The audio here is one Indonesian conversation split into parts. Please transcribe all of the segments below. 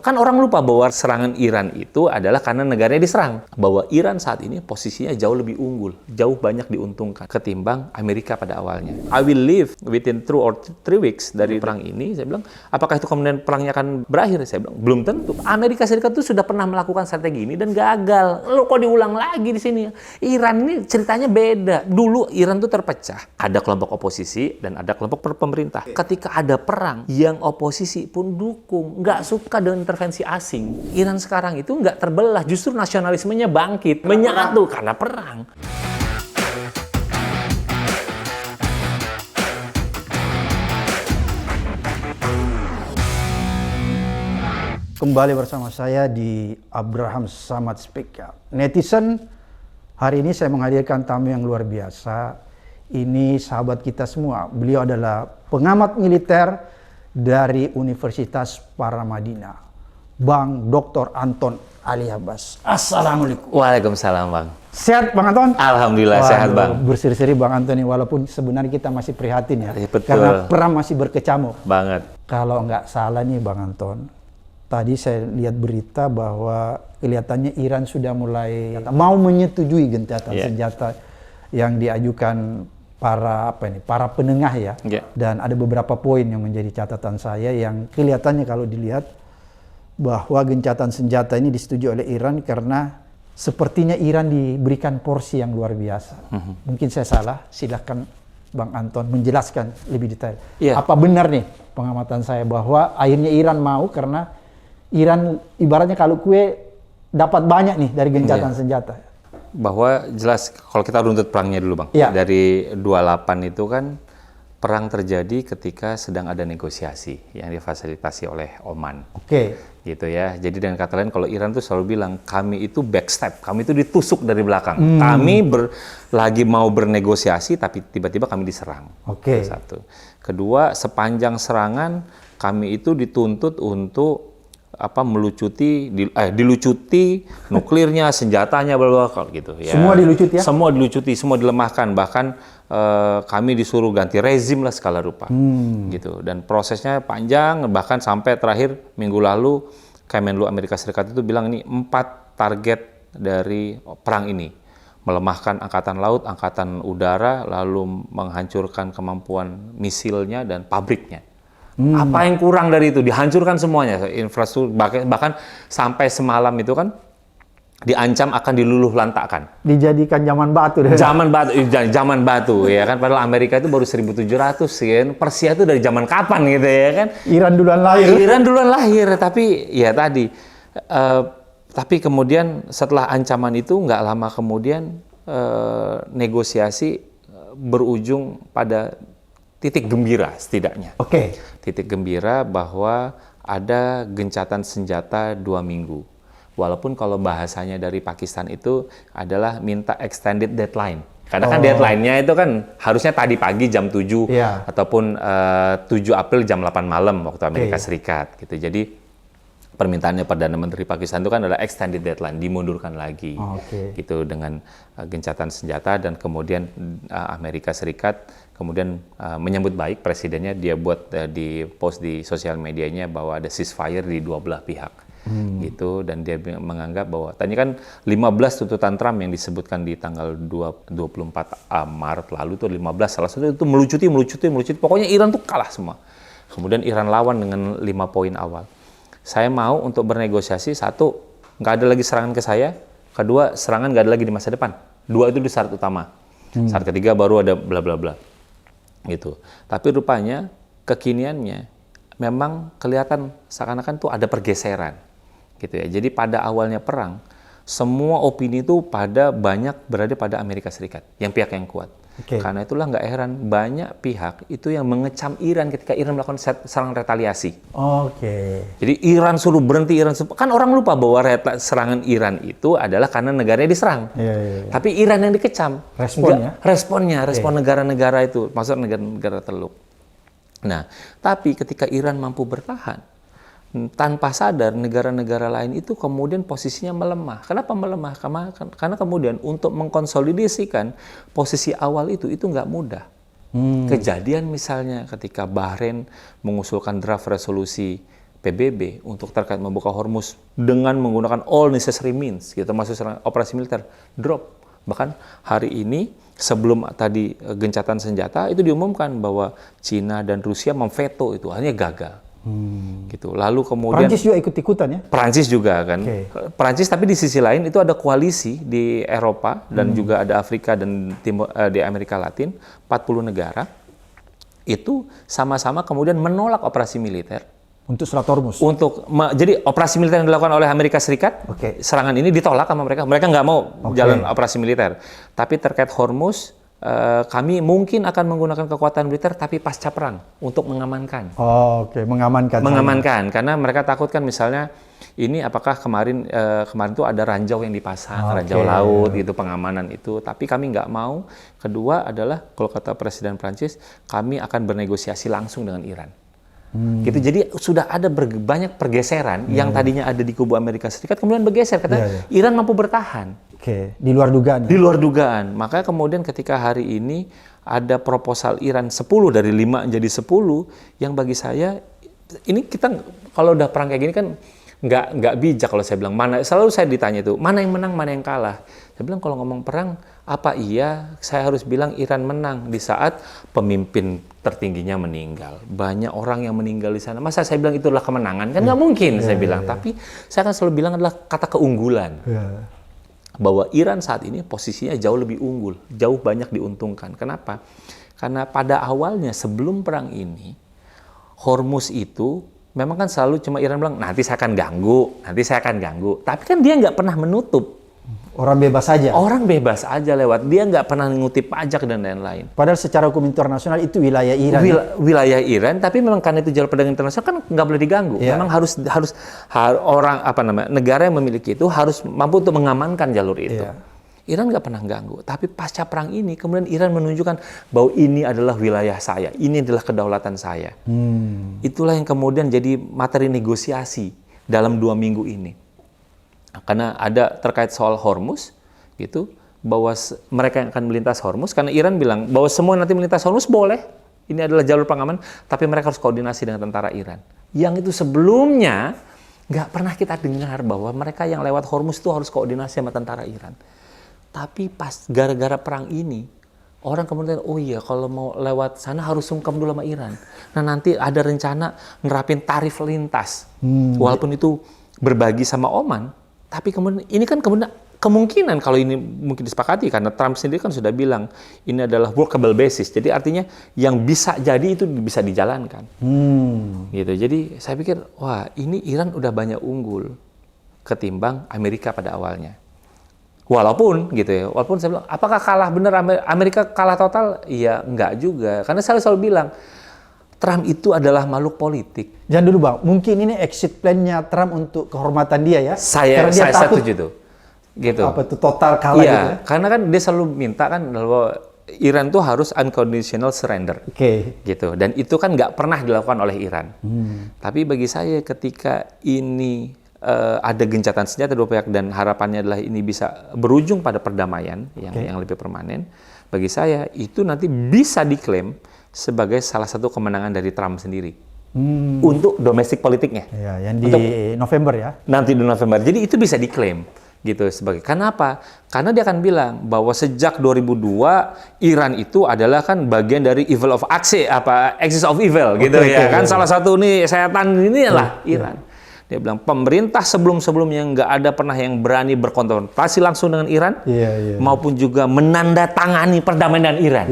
Kan orang lupa bahwa serangan Iran itu adalah karena negaranya diserang. Bahwa Iran saat ini posisinya jauh lebih unggul, jauh banyak diuntungkan ketimbang Amerika pada awalnya. I will live within 2 or 3 weeks dari perang ini. Saya bilang, apakah itu kemudian perangnya akan berakhir? Saya bilang, belum tentu. Amerika Serikat itu sudah pernah melakukan strategi ini dan gagal. Lalu kok diulang lagi di sini? Iran ini ceritanya beda. Dulu Iran itu terpecah. Ada kelompok oposisi dan ada kelompok pemerintah. Ketika ada perang, yang oposisi pun dukung, nggak suka dengan intervensi asing. Iran sekarang itu nggak terbelah, justru nasionalismenya bangkit, menyatu karena perang. Kembali bersama saya di Abraham Samad Speak. Netizen, hari ini saya menghadirkan tamu yang luar biasa. Ini sahabat kita semua. Beliau adalah pengamat militer dari Universitas Paramadina, Bang Dr. Anton Ali Abbas. Assalamualaikum. Waalaikumsalam, Bang. Sehat, Bang Anton? Alhamdulillah sehat, Bang. Berseri-seri Bang Anton, walaupun sebenarnya kita masih prihatin ya. Betul. Karena perang masih berkecamuk. Banget. Kalau nggak salah nih Bang Anton, tadi saya lihat berita bahwa kelihatannya Iran sudah mulai mau menyetujui gencatan senjata yang diajukan para penengah ya. Dan ada beberapa poin yang menjadi catatan saya yang kelihatannya kalau dilihat bahwa gencatan senjata ini disetujui oleh Iran karena sepertinya Iran diberikan porsi yang luar biasa. Mungkin saya salah, silakan Bang Anton menjelaskan lebih detail. Apa benar nih pengamatan saya bahwa akhirnya Iran mau karena Iran ibaratnya kalau kue dapat banyak nih dari gencatan senjata. Bahwa jelas kalau kita runtut perangnya dulu, Bang. Dari 28 itu kan perang terjadi ketika sedang ada negosiasi yang difasilitasi oleh Oman. Gitu ya. Jadi dengan kata lain kalau Iran tuh selalu bilang kami itu backstep, kami itu ditusuk dari belakang. Kami lagi mau bernegosiasi tapi tiba-tiba kami diserang. Satu. Kedua, sepanjang serangan kami itu dituntut untuk dilucuti nuklirnya, senjatanya, gitu ya. Semua dilucuti ya? Semua dilucuti, semua dilemahkan. Bahkan kami disuruh ganti rezim lah segala rupa, gitu. Dan prosesnya panjang, bahkan sampai terakhir minggu lalu Kemenlu Amerika Serikat itu bilang ini 4 target dari perang ini. Melemahkan angkatan laut, angkatan udara, lalu menghancurkan kemampuan misilnya dan pabriknya. Apa yang kurang dari itu? Dihancurkan semuanya, infrastruktur, bahkan sampai semalam itu kan diancam akan diluluh lantakkan. Dijadikan zaman batu. Zaman batu ya kan. Padahal Amerika itu baru 1700 kan. Persia itu dari zaman kapan gitu ya kan. Iran duluan lahir. Tapi ya tadi. Tapi kemudian setelah ancaman itu nggak lama kemudian negosiasi berujung pada titik gembira setidaknya. Titik gembira bahwa ada gencatan senjata 2 minggu. Walaupun kalau bahasanya dari Pakistan itu adalah minta extended deadline. Karena kan deadline-nya itu kan harusnya tadi pagi jam 7 ataupun 7 April jam 8 malam waktu Amerika Serikat gitu. Jadi permintaannya Perdana Menteri Pakistan itu kan adalah extended deadline, dimundurkan lagi gitu dengan gencatan senjata. Dan kemudian Amerika Serikat kemudian menyambut baik presidennya, dia buat di post di sosial medianya bahwa ada ceasefire di 2 belah pihak gitu. Dan dia menganggap bahwa tadi kan 15 tuntutan Trump yang disebutkan di tanggal 24 Maret lalu itu 15, salah satu itu melucuti, pokoknya Iran tuh kalah semua. Kemudian Iran lawan dengan 5 poin awal. Saya mau untuk bernegosiasi, 1, nggak ada lagi serangan ke saya. Kedua, serangan nggak ada lagi di masa depan. 2 itu di syarat utama. Syarat ketiga baru ada bla bla bla. Gitu. Tapi rupanya kekiniannya memang kelihatan seakan-akan tuh ada pergeseran. Gitu ya. Jadi pada awalnya perang, semua opini itu banyak berada pada Amerika Serikat, yang pihak yang kuat. Karena itulah nggak heran banyak pihak itu yang mengecam Iran ketika Iran melakukan serangan retaliasi. Jadi Iran suruh berhenti, kan orang lupa bahwa serangan Iran itu adalah karena negaranya diserang. Tapi Iran yang dikecam. Respon negara-negara itu, maksud negara-negara Teluk. Nah, tapi ketika Iran mampu bertahan, tanpa sadar negara-negara lain itu kemudian posisinya melemah. Kenapa melemah? Karena kemudian untuk mengkonsolidasikan posisi awal itu nggak mudah. Kejadian misalnya ketika Bahrain mengusulkan draft resolusi PBB untuk terkait membuka Hormuz dengan menggunakan all necessary means, gitu, termasuk operasi militer, drop. Bahkan hari ini sebelum tadi gencatan senjata itu diumumkan bahwa Cina dan Rusia memveto itu, hanya gagal. Gitu. Lalu kemudian Prancis juga ikut-ikutan ya? Prancis juga kan. Prancis, tapi di sisi lain itu ada koalisi di Eropa dan juga ada Afrika dan di Amerika Latin, 40 negara itu sama-sama kemudian menolak operasi militer Untuk Selat Hormuz? Jadi operasi militer yang dilakukan oleh Amerika Serikat, serangan ini ditolak sama mereka. Mereka nggak mau jalan operasi militer. Tapi terkait Hormuz, kami mungkin akan menggunakan kekuatan militer tapi pasca perang untuk mengamankan. Mengamankan. Karena mereka takutkan misalnya ini apakah kemarin tuh ada ranjau yang dipasang, ranjau laut gitu, pengamanan itu. Tapi kami nggak mau. Kedua adalah kalau kata Presiden Prancis, kami akan bernegosiasi langsung dengan Iran. Gitu. Jadi sudah ada banyak pergeseran yang tadinya ada di kubu Amerika Serikat kemudian bergeser karena Iran mampu bertahan. Di luar dugaan. Di luar dugaan. Makanya kemudian ketika hari ini ada proposal Iran 10 dari 5 jadi 10 yang bagi saya ini kita kalau udah perang kayak gini kan nggak bijak kalau saya bilang selalu saya ditanya itu mana yang menang mana yang kalah. Saya bilang kalau ngomong perang apa iya saya harus bilang Iran menang di saat pemimpin tertingginya meninggal. Banyak orang yang meninggal di sana. Masa saya bilang itu adalah kemenangan? Kan nggak mungkin saya bilang. Tapi saya kan selalu bilang adalah kata keunggulan. Bahwa Iran saat ini posisinya jauh lebih unggul, jauh banyak diuntungkan. Kenapa? Karena pada awalnya sebelum perang ini, Hormuz itu memang kan selalu cuma Iran bilang, nanti saya akan ganggu. Tapi kan dia nggak pernah menutup. Orang bebas saja? Orang bebas aja lewat. Dia nggak pernah ngutip pajak dan lain-lain. Padahal secara hukum internasional itu wilayah Iran. Wilayah Iran, tapi memang karena itu jalur perdagangan internasional kan nggak boleh diganggu. Memang harus orang negara yang memiliki itu harus mampu untuk mengamankan jalur itu. Iran nggak pernah ganggu. Tapi pasca perang ini kemudian Iran menunjukkan bahwa ini adalah wilayah saya, ini adalah kedaulatan saya. Itulah yang kemudian jadi materi negosiasi dalam 2 minggu ini. Karena ada terkait soal Hormuz, gitu, bahwa mereka yang akan melintas Hormuz, karena Iran bilang bahwa semua nanti melintas Hormuz boleh, ini adalah jalur pengaman, tapi mereka harus koordinasi dengan tentara Iran. Yang itu sebelumnya nggak pernah kita dengar bahwa mereka yang lewat Hormuz itu harus koordinasi sama tentara Iran. Tapi pas gara-gara perang ini, orang kemudian, oh iya kalau mau lewat sana harus sungkem dulu sama Iran. Nah nanti ada rencana nerapin tarif lintas, walaupun itu berbagi sama Oman. Tapi kemudian ini kan kemungkinan kalau ini mungkin disepakati karena Trump sendiri kan sudah bilang ini adalah workable basis. Jadi artinya yang bisa jadi itu bisa dijalankan. Gitu. Jadi saya pikir wah ini Iran udah banyak unggul ketimbang Amerika pada awalnya. Walaupun gitu ya, walaupun saya bilang apakah kalah benar Amerika kalah total? Iya enggak juga. Karena saya selalu bilang Trump itu adalah makhluk politik. Jangan dulu Bang, mungkin ini exit plan-nya Trump untuk kehormatan dia ya? Saya setuju tuh. Gitu. Apa itu total kalah gitu ya? Karena kan dia selalu minta kan bahwa Iran tuh harus unconditional surrender. Gitu. Dan itu kan nggak pernah dilakukan oleh Iran. Tapi bagi saya ketika ini ada gencatan senjata dua pihak dan harapannya adalah ini bisa berujung pada perdamaian yang lebih permanen, bagi saya itu nanti bisa diklaim sebagai salah satu kemenangan dari Trump sendiri untuk domestik politiknya. Yang di November ya. Nanti di November. Jadi itu bisa diklaim gitu sebagai. Kenapa? Karena dia akan bilang bahwa sejak 2002 Iran itu adalah kan bagian dari evil of axis of evil gitu ya. Kan salah satu nih setan ini adalah Iran. Dia bilang pemerintah sebelum-sebelumnya nggak ada pernah yang berani berkonfrontasi langsung dengan Iran, maupun juga menandatangani perdamaian dengan Iran,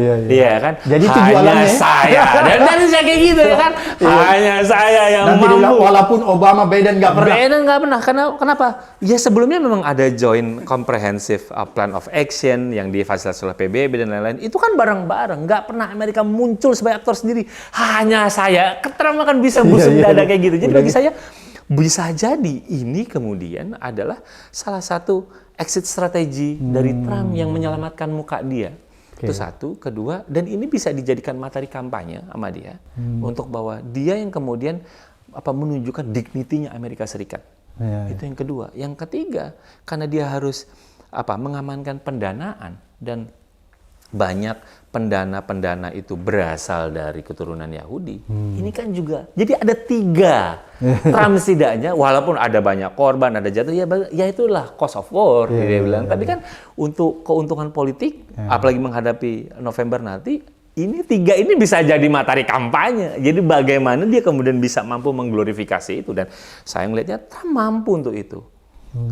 kan? Jadi itu hanya saya, dan saya kayak gitu ya kan, hanya saya yang nanti mampu. Walaupun Obama Biden nggak pernah. Biden nggak pernah, kenapa? Ya sebelumnya memang ada Joint Comprehensive Plan of Action yang difasilitasi oleh PBB dan lain-lain. Itu kan bareng-bareng, nggak pernah Amerika muncul sebagai aktor sendiri. Hanya saya, Trump kan bisa busuk dada kayak gitu. Jadi bagi saya bisa jadi ini kemudian adalah salah satu exit strategi dari Trump yang menyelamatkan muka dia. Itu satu. Kedua, dan ini bisa dijadikan materi kampanye sama dia untuk bahwa dia yang kemudian menunjukkan dignity-nya Amerika Serikat. Itu yang kedua. Yang ketiga, karena dia harus mengamankan pendanaan dan banyak pendana-pendana itu berasal dari keturunan Yahudi. Ini kan juga, jadi ada 3 Trump setidaknya, walaupun ada banyak korban, ada jatuh, ya itulah cost of war, dia bilang. Tapi kan untuk keuntungan politik, apalagi menghadapi November nanti, ini 3 ini bisa jadi materi kampanye. Jadi bagaimana dia kemudian bisa mampu mengglorifikasi itu, dan saya melihatnya Trump mampu untuk itu.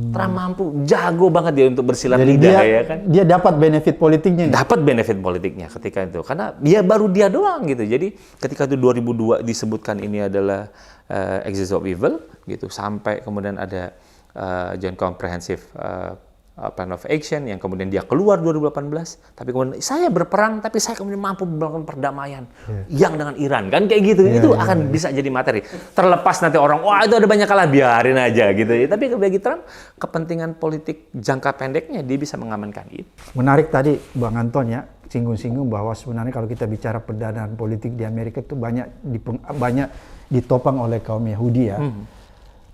Trump mampu, jago banget dia untuk bersilat lidah, ya kan? Dia dapat benefit politiknya. Dapat benefit politiknya ketika itu, karena baru dia doang gitu. Jadi ketika itu 2002 disebutkan ini adalah Axis of Evil gitu, sampai kemudian ada Joint Comprehensive Plan of Action yang kemudian dia keluar 2018, tapi kemudian saya berperang tapi saya kemudian mampu melakukan perdamaian yang dengan Iran, kan kayak gitu. Itu akan bisa jadi materi. Terlepas nanti orang, wah itu ada banyak kalah, biarin aja gitu. Tapi bagi Trump, kepentingan politik jangka pendeknya dia bisa mengamankan itu. Menarik tadi Bang Anton ya, singgung-singgung bahwa sebenarnya kalau kita bicara perdanaan politik di Amerika itu banyak ditopang oleh kaum Yahudi ya.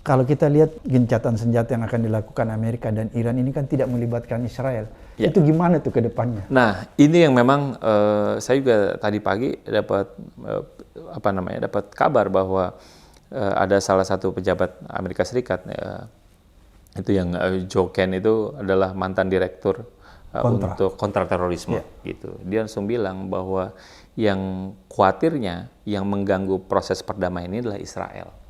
Kalau kita lihat gencatan senjata yang akan dilakukan Amerika dan Iran ini kan tidak melibatkan Israel. Itu gimana tuh ke depannya? Nah, ini yang memang saya juga tadi pagi dapat dapat kabar bahwa ada salah satu pejabat Amerika Serikat itu yang Joe Ken itu adalah mantan direktur untuk kontraterorisme gitu. Dia langsung bilang bahwa yang khawatirnya yang mengganggu proses perdamaian ini adalah Israel.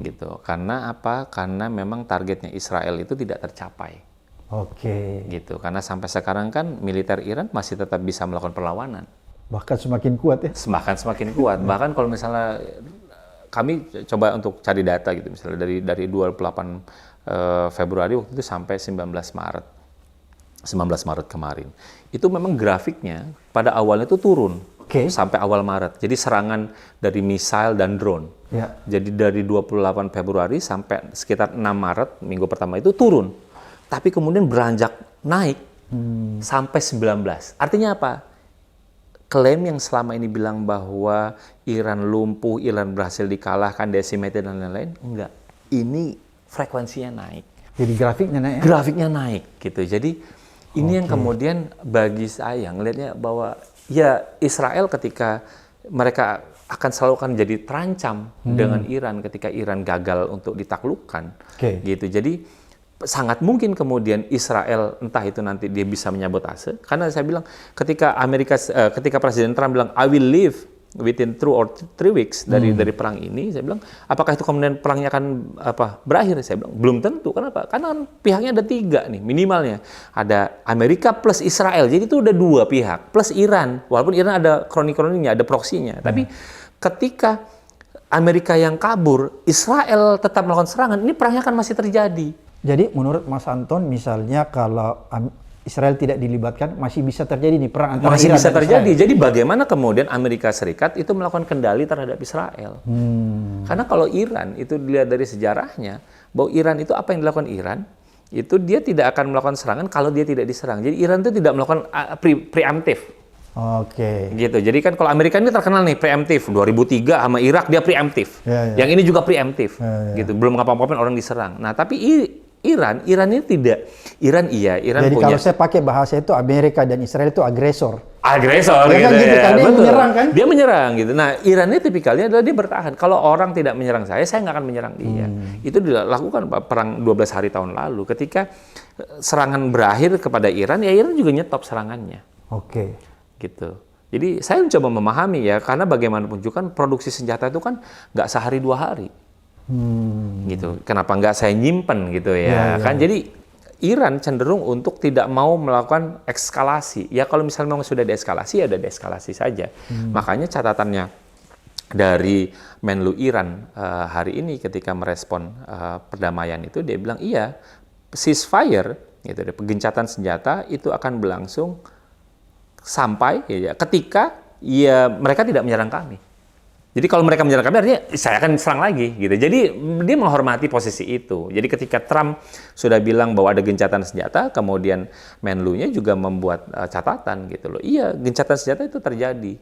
Gitu. Karena apa? Karena memang targetnya Israel itu tidak tercapai. Gitu. Karena sampai sekarang kan militer Iran masih tetap bisa melakukan perlawanan. Bahkan semakin kuat ya? Semakin kuat. Bahkan kalau misalnya kami coba untuk cari data gitu, misalnya dari 28 Februari waktu itu sampai 19 Maret kemarin. Itu memang grafiknya pada awalnya itu turun. Sampai awal Maret. Jadi serangan dari misail dan drone. Jadi dari 28 Februari sampai sekitar 6 Maret, minggu pertama itu turun. Tapi kemudian beranjak naik sampai 19. Artinya apa? Klaim yang selama ini bilang bahwa Iran lumpuh, Iran berhasil dikalahkan, decimated dan lain-lain, enggak. Ini frekuensinya naik. Jadi grafiknya naik ya? Grafiknya naik gitu. Jadi ini yang kemudian bagi saya ngelihatnya bahwa ya Israel ketika mereka akan selalu akan jadi terancam dengan Iran ketika Iran gagal untuk ditaklukkan, gitu. Jadi sangat mungkin kemudian Israel entah itu nanti dia bisa menyabotase. Karena saya bilang ketika Presiden Trump bilang I will leave within 2 or 3 weeks dari perang ini, saya bilang apakah itu kemudian perangnya akan berakhir? Saya bilang belum tentu. Kenapa? Karena pihaknya ada 3 nih minimalnya. Ada Amerika plus Israel. Jadi itu udah 2 pihak plus Iran. Walaupun Iran ada kroni-kroninya, ada proksinya. Tapi ketika Amerika yang kabur, Israel tetap melakukan serangan, ini perangnya akan masih terjadi. Jadi menurut Mas Anton, misalnya kalau Israel tidak dilibatkan, masih bisa terjadi nih perang antara masih Iran bisa dan terjadi. Israel. Jadi bagaimana kemudian Amerika Serikat itu melakukan kendali terhadap Israel? Karena kalau Iran itu dilihat dari sejarahnya, bahwa Iran itu apa yang dilakukan Iran, itu dia tidak akan melakukan serangan kalau dia tidak diserang. Jadi Iran itu tidak melakukan preemptif. Gitu. Jadi kan kalau Amerika ini terkenal nih preemptif. 2003 sama Irak dia preemptif. Yang ini juga preemptif. Gitu. Belum ngapa-ngapain orang diserang. Nah, tapi Iran ini tidak. Iran jadi punya. kalau saya pakai bahasa itu Amerika dan Israel itu agresor. Agresor gitu, kan, dia menyerang kan? Dia menyerang gitu. Nah, Iran ini tipikalnya adalah dia bertahan. Kalau orang tidak menyerang saya nggak akan menyerang dia. Itu dilakukan perang 12 hari tahun lalu. Ketika serangan berakhir kepada Iran, ya Iran juga nyetop serangannya. Gitu. Jadi saya mencoba memahami ya, karena bagaimanapun juga kan produksi senjata itu kan nggak sehari 2 hari. Gitu. Kenapa nggak saya nyimpen gitu ya? Kan jadi Iran cenderung untuk tidak mau melakukan eskalasi. Ya kalau misalnya memang sudah deeskalasi, ya udah deeskalasi saja. Makanya catatannya dari Menlu Iran hari ini ketika merespon perdamaian itu, dia bilang iya, ceasefire, gitu, gencatan senjata itu akan berlangsung sampai ketika mereka tidak menyerang kami. Jadi kalau mereka menyerang kami, artinya saya akan serang lagi, gitu. Jadi dia menghormati posisi itu. Jadi ketika Trump sudah bilang bahwa ada gencatan senjata, kemudian Menlu-nya juga membuat catatan, gitu loh. Iya, gencatan senjata itu terjadi.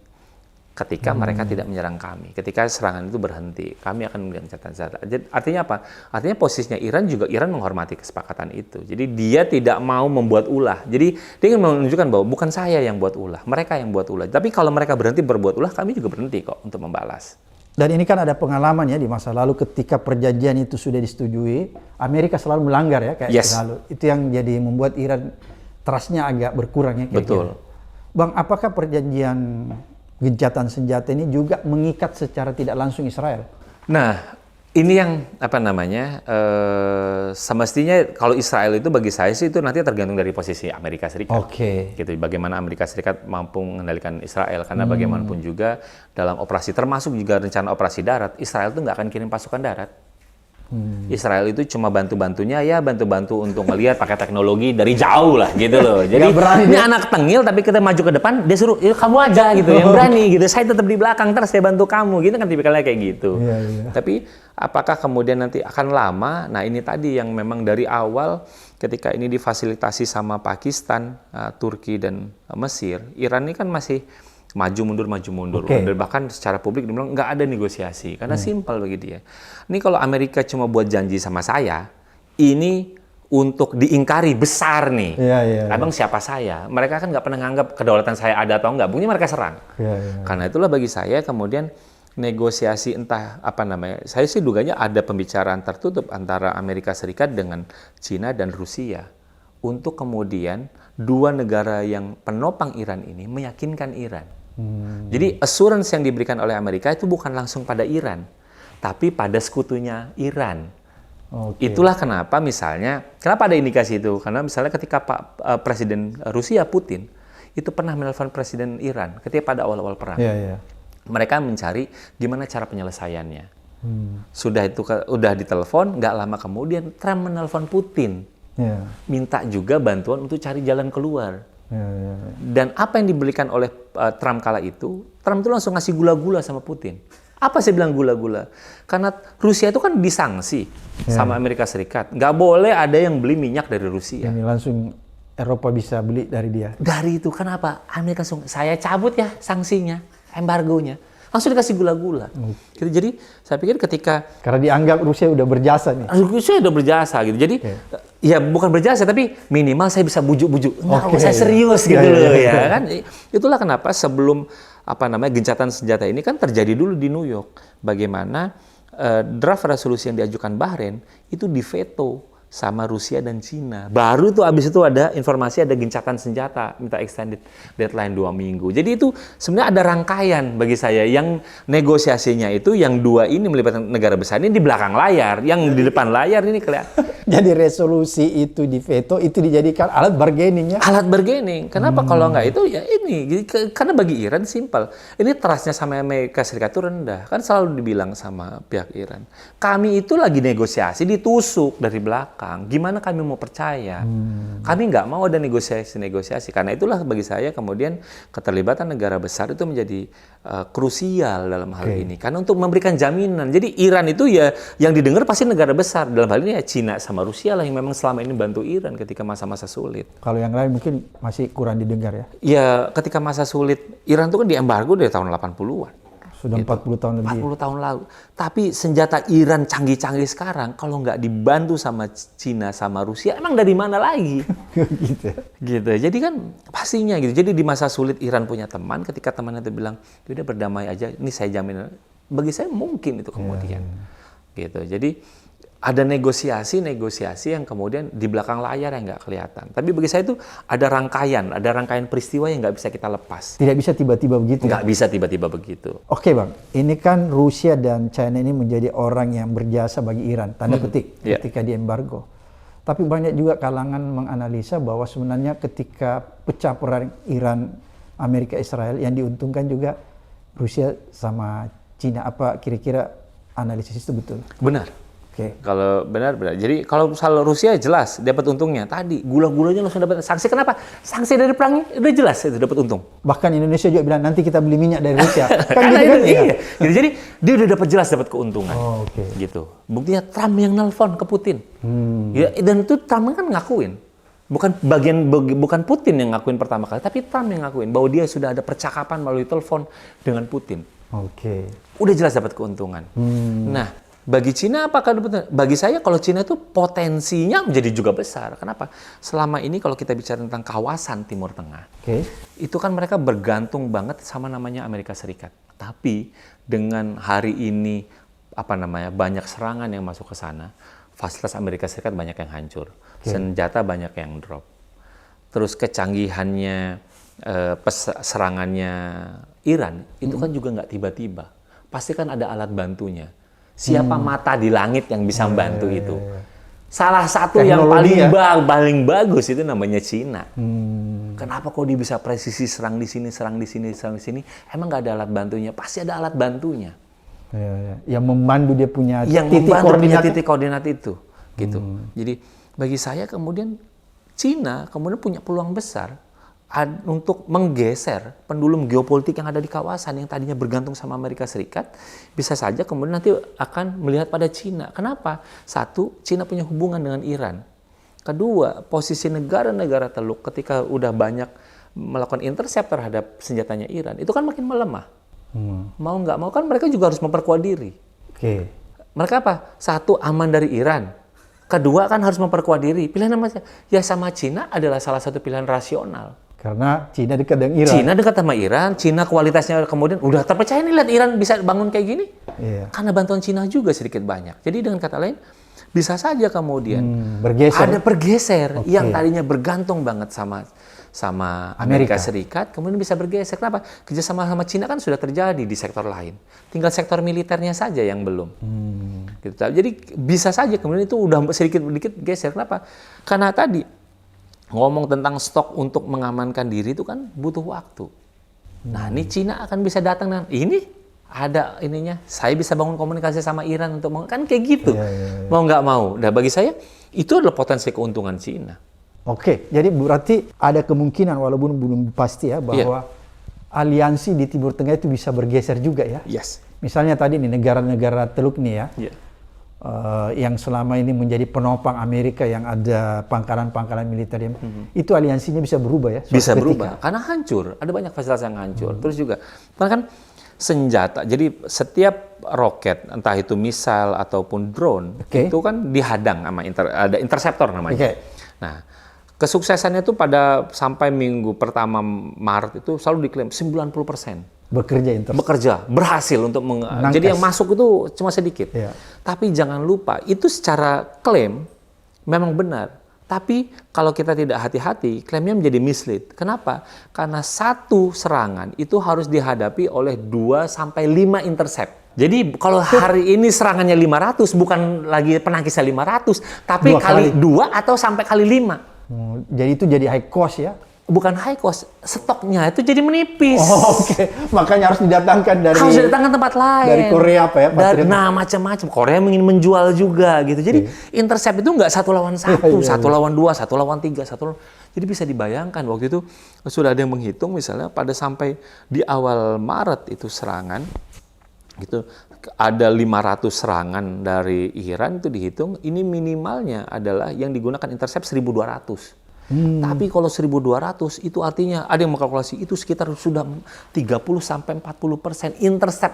ketika mereka tidak menyerang kami. Ketika serangan itu berhenti, kami akan memberikan catatan senjata. Jadi, artinya apa? Artinya posisinya Iran menghormati kesepakatan itu. Jadi dia tidak mau membuat ulah. Jadi dia ingin menunjukkan bahwa bukan saya yang buat ulah, mereka yang buat ulah. Tapi kalau mereka berhenti berbuat ulah, kami juga berhenti kok untuk membalas. Dan ini kan ada pengalaman ya di masa lalu ketika perjanjian itu sudah disetujui, Amerika selalu melanggar ya kayak selalu. Itu yang jadi membuat Iran trust-nya agak berkurang ya. Betul. Bang, apakah perjanjian gencatan senjata ini juga mengikat secara tidak langsung Israel? Nah, ini yang semestinya kalau Israel itu bagi saya sih itu nanti tergantung dari posisi Amerika Serikat. Gitu. Bagaimana Amerika Serikat mampu mengendalikan Israel, karena bagaimanapun juga dalam operasi, termasuk juga rencana operasi darat, Israel itu nggak akan kirim pasukan darat. Israel itu cuma bantu-bantunya ya, bantu-bantu untuk melihat pakai teknologi dari jauh lah gitu loh. Jadi ini anak tengil tapi kita maju ke depan, dia suruh kamu aja gitu yang berani gitu. Saya tetap di belakang, terus saya bantu kamu gitu kan, tipikalnya kayak gitu. Tapi apakah kemudian nanti akan lama? Nah, ini tadi yang memang dari awal ketika ini difasilitasi sama Pakistan, Turki dan Mesir, Iran ini kan masih maju mundur. Dan bahkan secara publik dibilang nggak ada negosiasi karena simpel bagi dia. Ini kalau Amerika cuma buat janji sama saya, ini untuk diingkari besar nih. Abang siapa saya? Mereka kan nggak pernah nganggap kedaulatan saya ada atau nggak. Buktinya mereka serang. Karena itulah bagi saya kemudian negosiasi entah apa namanya. Saya sih duganya ada pembicaraan tertutup antara Amerika Serikat dengan Cina dan Rusia untuk kemudian dua negara yang penopang Iran ini meyakinkan Iran. Jadi assurance yang diberikan oleh Amerika itu bukan langsung pada Iran, tapi pada sekutunya Iran. Itulah kenapa misalnya, kenapa ada indikasi itu? Karena misalnya ketika Presiden Rusia Putin itu pernah menelpon Presiden Iran ketika pada awal-awal perang. Mereka mencari gimana cara penyelesaiannya. Sudah ditelepon, nggak lama kemudian Trump menelpon Putin. Minta juga bantuan untuk cari jalan keluar. Dan apa yang diberikan oleh Trump kala itu, Trump itu langsung ngasih gula-gula sama Putin. Apa saya bilang gula-gula? Karena Rusia itu kan disanksi sama Amerika Serikat. Nggak boleh ada yang beli minyak dari Rusia. Ini langsung Eropa bisa beli dari dia. Dari itu, kenapa? Amerika langsung, saya cabut ya sanksinya, embargonya. Langsung dikasih gula-gula. Gitu. Jadi saya pikir ketika karena dianggap Rusia udah berjasa nih. Rusia udah berjasa gitu. Jadi ya bukan berjasa tapi minimal saya bisa bujuk-bujuk. Saya serius gitu loh ya kan. Itulah kenapa sebelum gencatan senjata ini kan terjadi dulu di New York. Bagaimana draft resolusi yang diajukan Bahrain itu diveto sama Rusia dan Cina. Baru tuh abis itu ada informasi ada gencatan senjata, minta extended deadline 2 minggu. Jadi itu sebenarnya ada rangkaian bagi saya yang negosiasinya itu yang dua ini melibatkan negara besar ini di belakang layar, yang di depan layar ini kelihatan. Jadi resolusi itu diveto, itu dijadikan alat bargaining ya? Alat bargaining. Kenapa kalau nggak itu ya ini? Karena bagi Iran simpel. Ini trustnya sama Amerika Serikat itu rendah. Kan selalu dibilang sama pihak Iran. Kami itu lagi negosiasi ditusuk dari belakang. Gimana kami mau percaya? Kami nggak mau ada negosiasi. Karena itulah bagi saya kemudian keterlibatan negara besar itu menjadi krusial dalam hal ini. Karena untuk memberikan jaminan. Jadi Iran itu ya yang didengar pasti negara besar. Dalam hal ini ya Cina sama Rusia lah yang memang selama ini bantu Iran ketika masa-masa sulit. Kalau yang lain mungkin masih kurang didengar ya? Ya ketika masa sulit, Iran itu kan diembargo dari tahun 80-an. Sudah gitu. 40 tahun lebih. 40 tahun lalu. Tapi senjata Iran canggih-canggih sekarang, kalau nggak dibantu sama Cina sama Rusia, emang dari mana lagi? Gitu. Jadi kan pastinya gitu. Jadi di masa sulit Iran punya teman, ketika temannya itu bilang, udah berdamai aja, ini saya jamin. Bagi saya mungkin itu kemudian. Gitu. Jadi ada negosiasi yang kemudian di belakang layar yang nggak kelihatan. Tapi bagi saya itu ada rangkaian peristiwa yang nggak bisa kita lepas. Tidak bisa tiba-tiba begitu. Nggak bisa tiba-tiba begitu. Oke Bang, ini kan Rusia dan China ini menjadi orang yang berjasa bagi Iran, tanda petik, ketika di embargo. Tapi banyak juga kalangan menganalisa bahwa sebenarnya ketika pecah perang Iran, Amerika, Israel, yang diuntungkan juga Rusia sama Cina. Apa kira-kira analisis itu betul? Benar. Kalau benar. Jadi kalau soal Rusia jelas dapat untungnya. Tadi gula-gulanya langsung dapat sanksi. Kenapa? Sanksi dari perang udah jelas itu dapat untung. Bahkan Indonesia juga bilang nanti kita beli minyak dari Rusia. Kan gitu kan? Iya. Jadi dia udah dapat jelas dapat keuntungan. Gitu. Buktinya Trump yang nelpon ke Putin. Ya, dan itu Trump kan ngakuin. Bukan Putin yang ngakuin pertama kali, tapi Trump yang ngakuin bahwa dia sudah ada percakapan melalui telepon dengan Putin. Oke. Udah jelas dapat keuntungan. Nah, bagi Cina apakah dapat? Bagi saya kalau Cina itu potensinya menjadi juga besar. Kenapa? Selama ini kalau kita bicara tentang kawasan Timur Tengah, itu kan mereka bergantung banget sama namanya Amerika Serikat. Tapi dengan hari ini banyak serangan yang masuk ke sana, fasilitas Amerika Serikat banyak yang hancur, senjata banyak yang drop. Terus kecanggihannya serangannya Iran itu kan juga nggak tiba-tiba. Pasti kan ada alat bantunya. Siapa mata di langit yang bisa membantu itu? Salah satu teknologi yang paling bagus itu namanya Cina. Kenapa kok dia bisa presisi serang di sini, serang di sini, serang di sini? Emang nggak ada alat bantunya? Pasti ada alat bantunya. Yang memandu dia punya titik koordinat itu, gitu. Jadi bagi saya kemudian Cina kemudian punya peluang besar untuk menggeser pendulum geopolitik yang ada di kawasan yang tadinya bergantung sama Amerika Serikat, bisa saja kemudian nanti akan melihat pada Cina. Kenapa? Satu, Cina punya hubungan dengan Iran. Kedua, posisi negara-negara Teluk ketika udah banyak melakukan intercept terhadap senjatanya Iran, itu kan makin melemah. Mau nggak mau kan mereka juga harus memperkuat diri. Mereka apa? Satu, aman dari Iran. Kedua kan harus memperkuat diri. Pilihan apa? Ya sama Cina adalah salah satu pilihan rasional. Karena Cina dekat dengan Iran. Cina dekat sama Iran, Cina kualitasnya kemudian udah terpercaya nih lihat Iran bisa bangun kayak gini. Karena bantuan Cina juga sedikit banyak. Jadi dengan kata lain, bisa saja kemudian ada pergeser yang tadinya bergantung banget sama Amerika Serikat, kemudian bisa bergeser. Kenapa? Kerjasama sama Cina kan sudah terjadi di sektor lain. Tinggal sektor militernya saja yang belum. Gitu. Jadi bisa saja kemudian itu udah sedikit geser. Kenapa? Karena tadi ngomong tentang stok untuk mengamankan diri itu kan butuh waktu. Nah, ini Cina akan bisa datang dan ini ada ininya. Saya bisa bangun komunikasi sama Iran untuk kan kayak gitu. Mau nggak mau. Nah, bagi saya itu adalah potensi keuntungan Cina. Oke, jadi berarti ada kemungkinan walaupun belum pasti ya bahwa aliansi di Timur Tengah itu bisa bergeser juga ya. Misalnya tadi nih negara-negara Teluk nih ya. Yang selama ini menjadi penopang Amerika yang ada pangkalan-pangkalan militer yang itu aliansinya bisa berubah ya? Bisa berubah, karena hancur. Ada banyak fasilitas yang hancur. Terus juga, karena kan senjata, jadi setiap roket, entah itu misal ataupun drone, itu kan dihadang sama ada interceptor namanya. Nah, kesuksesannya itu sampai minggu pertama Maret itu selalu diklaim 90%. Bekerja, berhasil untuk jadi yang masuk itu cuma sedikit. Tapi jangan lupa, itu secara klaim memang benar. Tapi kalau kita tidak hati-hati, klaimnya menjadi mislead. Kenapa? Karena satu serangan itu harus dihadapi oleh 2-5 intercept. Jadi kalau hari ini serangannya 500, bukan lagi penangkisnya 500, tapi kali 2 atau sampai kali 5. Jadi itu jadi high cost ya? Bukan high cost, stoknya itu jadi menipis. Makanya harus didatangkan dari tempat lain. Dari Korea apa ya? Nah, macam-macam. Korea ingin menjual juga gitu. Jadi intercept itu nggak 1 lawan 1, 1 lawan 2, 1 lawan 3, 1 lawan... Jadi bisa dibayangkan waktu itu sudah ada yang menghitung misalnya pada sampai di awal Maret itu serangan gitu ada 500 serangan dari Iran itu dihitung, ini minimalnya adalah yang digunakan intercept 1.200. Tapi kalau 1.200 itu artinya ada yang mengkalkulasi itu sekitar sudah 30-40%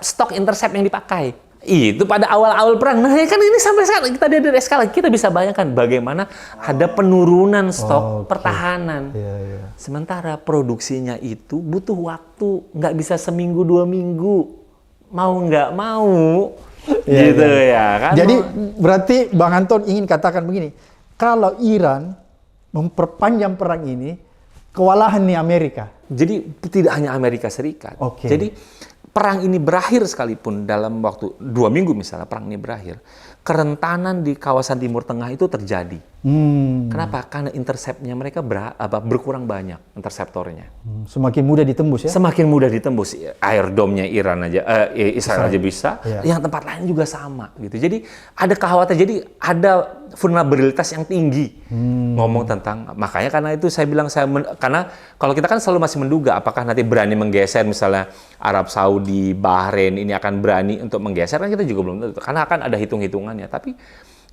stok intercept yang dipakai. Itu pada awal-awal perang. Nah, kan ini sampai sekarang kita dari skala kita bisa bayangkan bagaimana ada penurunan stok pertahanan. Sementara produksinya itu butuh waktu, nggak bisa seminggu 2 minggu. Mau nggak mau, gitu ya kan. Jadi berarti Bang Anton ingin katakan begini, kalau Iran memperpanjang perang ini, kewalahan nih Amerika. Jadi tidak hanya Amerika Serikat. Jadi perang ini berakhir sekalipun dalam waktu 2 minggu misalnya perang ini berakhir, kerentanan di kawasan Timur Tengah itu terjadi. Kenapa? Karena interceptnya mereka berkurang banyak interceptornya. Semakin mudah ditembus ya? Semakin mudah ditembus. Air dome-nya Israel aja bisa, yang tempat lain juga sama gitu. Jadi ada kekhawatiran, jadi ada vulnerabilitas yang tinggi. Ngomong tentang, makanya karena itu saya bilang karena kalau kita kan selalu masih menduga apakah nanti berani menggeser misalnya Arab Saudi, Bahrain ini akan berani untuk menggeser, kan kita juga belum tentu. Karena akan ada hitung-hitungannya. Tapi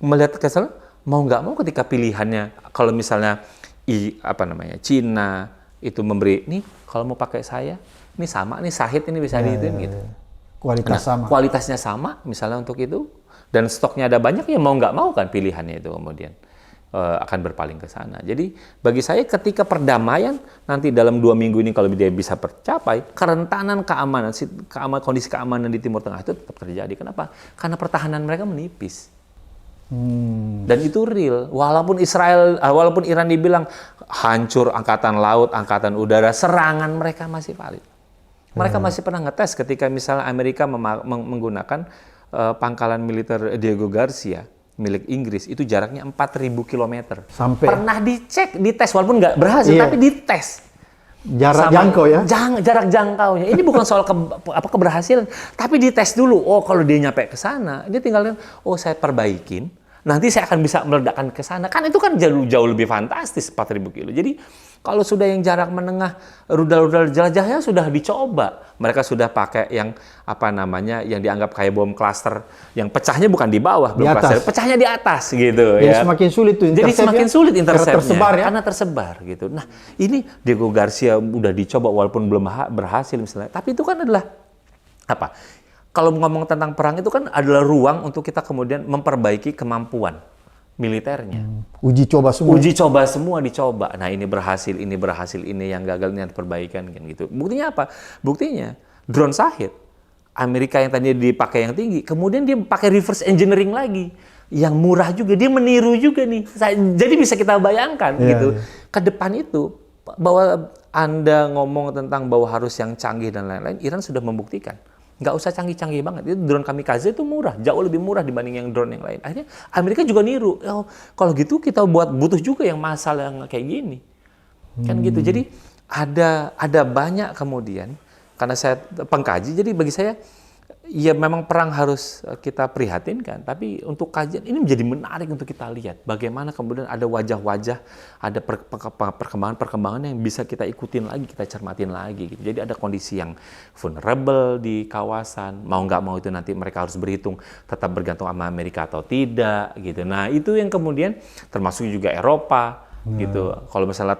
melihat kesal mau nggak mau ketika pilihannya, kalau misalnya Cina itu memberi, nih kalau mau pakai saya, ini sama, nih Shahid ini bisa diituin gitu. Kualitas sama. Kualitasnya sama misalnya untuk itu, dan stoknya ada banyak, ya mau nggak mau kan pilihannya itu kemudian akan berpaling ke sana. Jadi bagi saya ketika perdamaian nanti dalam 2 minggu ini kalau dia bisa tercapai, kerentanan keamanan, kondisi keamanan di Timur Tengah itu tetap terjadi. Kenapa? Karena pertahanan mereka menipis. Dan itu real. Walaupun Iran dibilang hancur angkatan laut, angkatan udara, serangan mereka masih valid. Mereka masih pernah ngetes ketika misalnya Amerika menggunakan pangkalan militer Diego Garcia milik Inggris, itu jaraknya 4.000 km. Sampai pernah dites walaupun nggak berhasil, tapi dites. Jarak jangkau ya? Jarak jangkaunya. Ini bukan soal keberhasilan, tapi dites dulu. Oh, kalau dia nyampe ke sana, dia tinggal saya perbaikin. Nanti saya akan bisa meledakkan ke sana. Kan itu kan jauh lebih fantastis 4.000 kilo. Jadi kalau sudah yang jarak menengah, rudal-rudal jelajahnya sudah dicoba. Mereka sudah pakai yang yang dianggap kayak bom klaster, yang pecahnya bukan di bawah, di atas. Pecahnya di atas gitu ya. Semakin sulit tuh Jadi semakin sulit interceptnya tersebar ya. Karena tersebar gitu. Nah, ini Diego Garcia udah dicoba walaupun belum berhasil misalnya. Tapi itu kan adalah kalau ngomong tentang perang itu kan adalah ruang untuk kita kemudian memperbaiki kemampuan militernya. Uji coba semua dicoba. Nah, ini berhasil, ini yang gagal, ini yang perbaikan kan gitu. Buktinya apa? Buktinya drone Shahid Amerika yang tadinya dipakai yang tinggi, kemudian dia pakai reverse engineering lagi. Yang murah juga, dia meniru juga nih. Jadi bisa kita bayangkan gitu. Ke depan itu bahwa Anda ngomong tentang bahwa harus yang canggih dan lain-lain, Iran sudah membuktikan. Nggak usah canggih-canggih banget. Itu drone kamikaze itu murah, jauh lebih murah dibanding yang drone yang lain. Akhirnya Amerika juga niru. Kalau gitu kita butuh juga yang massal yang kayak gini. Kan gitu. Jadi ada banyak kemudian, karena saya pengkaji, jadi bagi saya ya memang perang harus kita prihatinkan, tapi untuk kajian ini menjadi menarik untuk kita lihat bagaimana kemudian ada wajah-wajah, ada perkembangan-perkembangan yang bisa kita ikutin lagi, kita cermatin lagi gitu. Jadi ada kondisi yang vulnerable di kawasan, mau nggak mau itu nanti mereka harus berhitung tetap bergantung sama Amerika atau tidak gitu. Nah, itu yang kemudian termasuk juga Eropa gitu. Kalau misalnya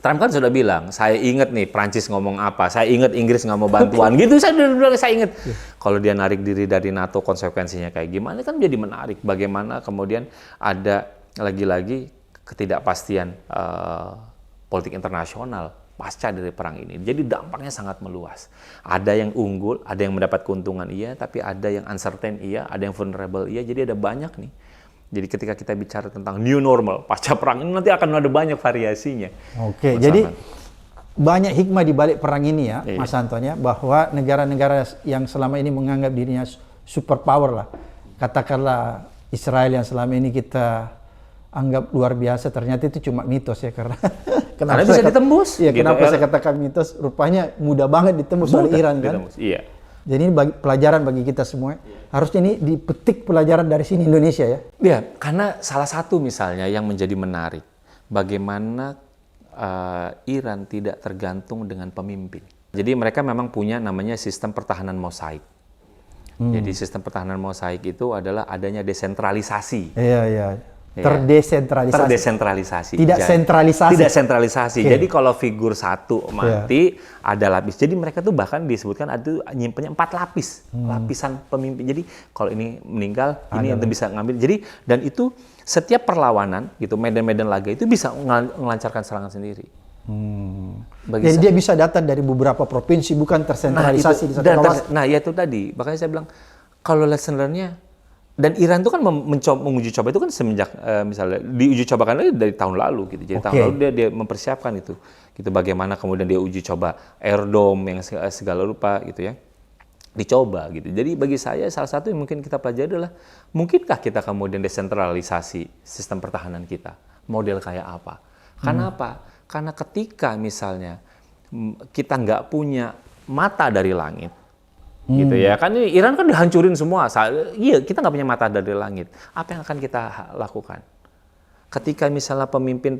Trump kan sudah bilang, saya ingat nih Prancis ngomong apa, saya ingat Inggris nggak mau bantuan, gitu saya ingat. Kalau dia narik diri dari NATO, konsekuensinya kayak gimana, kan jadi menarik. Bagaimana kemudian ada lagi-lagi ketidakpastian politik internasional pasca dari perang ini. Jadi dampaknya sangat meluas. Ada yang unggul, ada yang mendapat keuntungan iya, tapi ada yang uncertain iya, ada yang vulnerable iya, jadi ada banyak nih. Jadi ketika kita bicara tentang new normal pasca perang ini nanti akan ada banyak variasinya. Oke, jadi banyak hikmah di balik perang ini ya, Mas Anton ya, bahwa negara-negara yang selama ini menganggap dirinya superpower lah, katakanlah Israel yang selama ini kita anggap luar biasa, ternyata itu cuma mitos ya, karena bisa ditembus. Iya, gitu, kenapa saya katakan mitos? Rupanya mudah banget ditembus oleh Iran kan? Iya. Jadi ini pelajaran bagi kita semua. Harusnya ini dipetik pelajaran dari sini Indonesia ya. Iya, karena salah satu misalnya yang menjadi menarik, bagaimana Iran tidak tergantung dengan pemimpin. Jadi mereka memang punya namanya sistem pertahanan mosaik. Jadi sistem pertahanan mosaik itu adalah adanya desentralisasi. Iya. Terdesentralisasi. Tidak sentralisasi. Okay. Jadi kalau figur satu mati, ada lapis. Jadi mereka tuh bahkan disebutkan ada nyimpennya 4 lapis. Lapisan pemimpin. Jadi kalau ini meninggal, ini yang bisa ngambil. Jadi dan itu setiap perlawanan gitu, medan-medan laga itu bisa melancarkan serangan sendiri. Jadi dia bisa datang dari beberapa provinsi, bukan tersentralisasi di satu kawasan. Nah, ya itu tadi. Makanya saya bilang kalau lesson learn-nya, dan Iran itu kan menguji coba itu kan semenjak misalnya diuji cobakan lagi dari tahun lalu gitu. Jadi tahun lalu dia mempersiapkan itu. Gitu bagaimana kemudian dia uji coba Air Dome yang segala rupa gitu ya. Dicoba gitu. Jadi bagi saya salah satu yang mungkin kita pelajari adalah mungkinkah kita kemudian desentralisasi sistem pertahanan kita? Model kayak apa? Karena apa? Karena ketika misalnya kita nggak punya mata dari langit, gitu ya kan, ini Iran kan dihancurin semua. Iya, kita nggak punya mata dari langit. Apa yang akan kita lakukan? Ketika misalnya pemimpin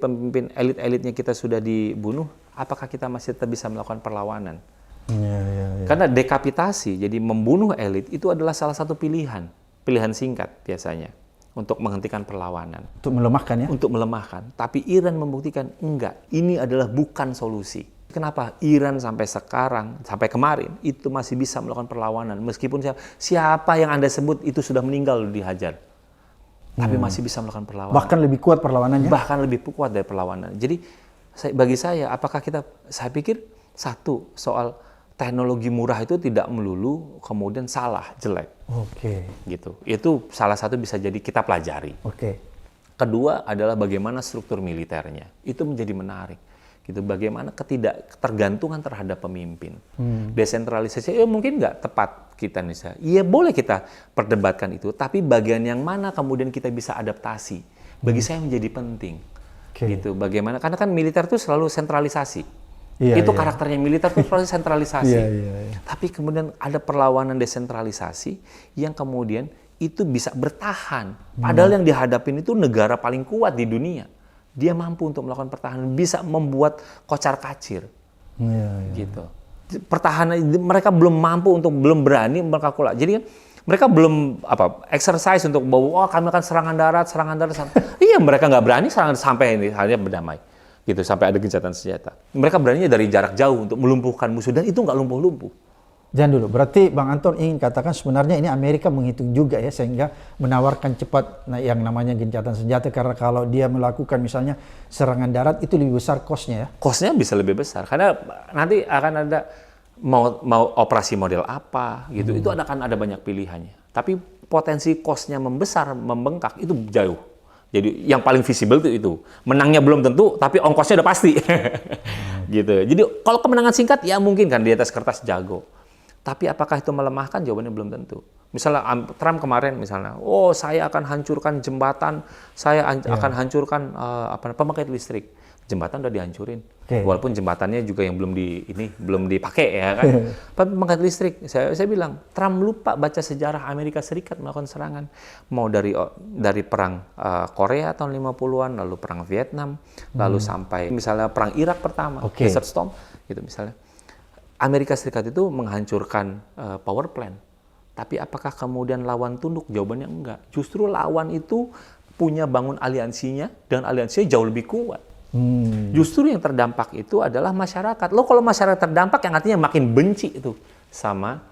elit-elitnya kita sudah dibunuh, apakah kita masih tetap bisa melakukan perlawanan? Karena dekapitasi, jadi membunuh elit itu adalah salah satu pilihan singkat biasanya. untuk menghentikan perlawanan. Untuk melemahkan ya? Untuk melemahkan. Tapi Iran membuktikan enggak, ini adalah bukan solusi. Kenapa Iran sampai sekarang, sampai kemarin, itu masih bisa melakukan perlawanan. Meskipun siapa yang Anda sebut itu sudah meninggal dihajar. Tapi masih bisa melakukan perlawanan. Bahkan lebih kuat perlawanannya? Bahkan lebih kuat dari perlawanan. Jadi bagi saya, saya pikir satu, soal teknologi murah itu tidak melulu kemudian salah, jelek. Oke. Gitu. Itu salah satu bisa jadi kita pelajari. Oke. Kedua adalah bagaimana struktur militernya. Itu menjadi menarik. Gitu, bagaimana ketidaktergantungan terhadap pemimpin. Desentralisasi mungkin nggak tepat kita nih. Iya boleh kita perdebatkan itu, tapi bagian yang mana kemudian kita bisa adaptasi. Bagi saya menjadi penting. Gitu, bagaimana, karena kan militer itu selalu sentralisasi. Itu karakternya militer itu selalu sentralisasi. Tapi kemudian ada perlawanan desentralisasi yang kemudian itu bisa bertahan. Padahal yang dihadapin itu negara paling kuat di dunia. Dia mampu untuk melakukan pertahanan, bisa membuat kocar-kacir, gitu. Pertahanan mereka belum mampu belum berani berkalkulasi. Jadi mereka belum exercise untuk bahwa kami akan serangan darat. Iya, mereka nggak berani serangan sampai ini hanya berdamai, gitu, sampai ada gencatan senjata. Mereka beraninya dari jarak jauh untuk melumpuhkan musuh dan itu nggak lumpuh-lumpuh. Jangan dulu, berarti Bang Anton ingin katakan sebenarnya ini Amerika menghitung juga ya sehingga menawarkan cepat yang namanya gencatan senjata, karena kalau dia melakukan misalnya serangan darat itu lebih besar cost-nya ya? Cost-nya bisa lebih besar karena nanti akan ada mau operasi model apa gitu, itu akan ada banyak pilihannya. Tapi potensi cost-nya membengkak itu jauh. Jadi yang paling visible itu menangnya belum tentu, tapi ongkosnya udah pasti. Gitu. Jadi kalau kemenangan singkat ya mungkin kan di atas kertas jago. Tapi apakah itu melemahkan? Jawabannya belum tentu. Misalnya Trump kemarin misalnya, saya akan hancurkan jembatan, saya akan hancurkan pembangkit listrik. Jembatan udah dihancurin. Walaupun jembatannya juga yang belum dipakai ya kan. Tapi pembangkit listrik, saya bilang, Trump lupa baca sejarah Amerika Serikat melakukan serangan. Mau dari perang Korea tahun 50-an, lalu perang Vietnam, lalu sampai misalnya perang Irak pertama, Desert Storm gitu misalnya. Amerika Serikat itu menghancurkan power plant. Tapi apakah kemudian lawan tunduk? Jawabannya enggak. Justru lawan itu punya bangun aliansinya, dan aliansinya jauh lebih kuat. Justru yang terdampak itu adalah masyarakat. Kalau masyarakat terdampak yang artinya makin benci itu sama